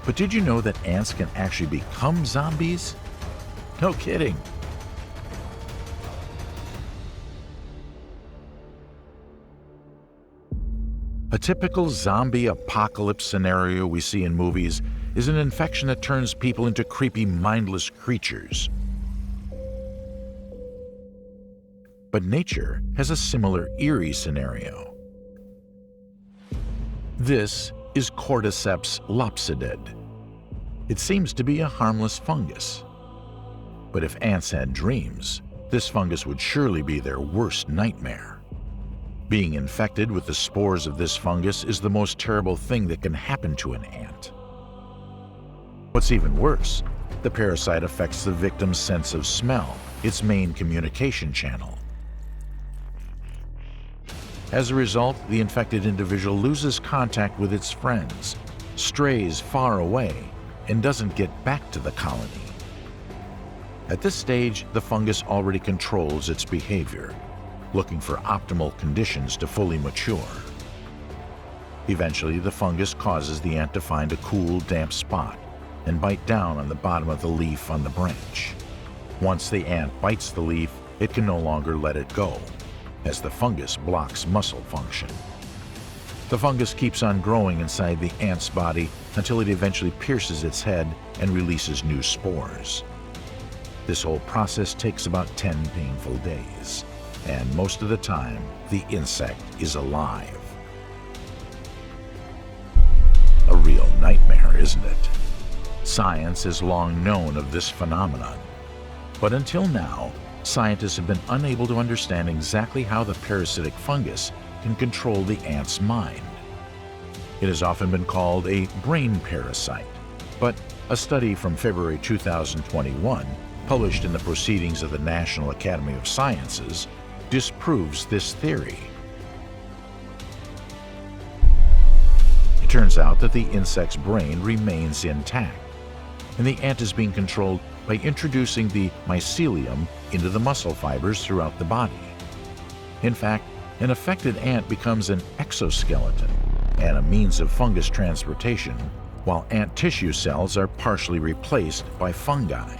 But did you know that ants can actually become zombies? No kidding. A typical zombie apocalypse scenario we see in movies is an infection that turns people into creepy, mindless creatures. But nature has a similar eerie scenario. This is Cordyceps lopsided. It seems to be a harmless fungus. But if ants had dreams, this fungus would surely be their worst nightmare. Being infected with the spores of this fungus is the most terrible thing that can happen to an ant. What's even worse, the parasite affects the victim's sense of smell, its main communication channel. As a result, the infected individual loses contact with its friends, strays far away, and doesn't get back to the colony. At this stage, the fungus already controls its behavior, looking for optimal conditions to fully mature. Eventually, the fungus causes the ant to find a cool, damp spot and bite down on the bottom of the leaf on the branch. Once the ant bites the leaf, it can no longer let it go, as the fungus blocks muscle function. The fungus keeps on growing inside the ant's body until it eventually pierces its head and releases new spores. This whole process takes about 10 painful days, and most of the time, the insect is alive. A real nightmare, isn't it? Science has long known of this phenomenon, but until now, scientists have been unable to understand exactly how the parasitic fungus can control the ant's mind. It has often been called a brain parasite, but a study from February 2021, published in the Proceedings of the National Academy of Sciences, disproves this theory. It turns out that the insect's brain remains intact, and the ant is being controlled by introducing the mycelium into the muscle fibers throughout the body. In fact, an affected ant becomes an exoskeleton and a means of fungus transportation, while ant tissue cells are partially replaced by fungi.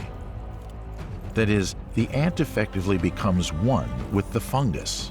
That is, the ant effectively becomes one with the fungus.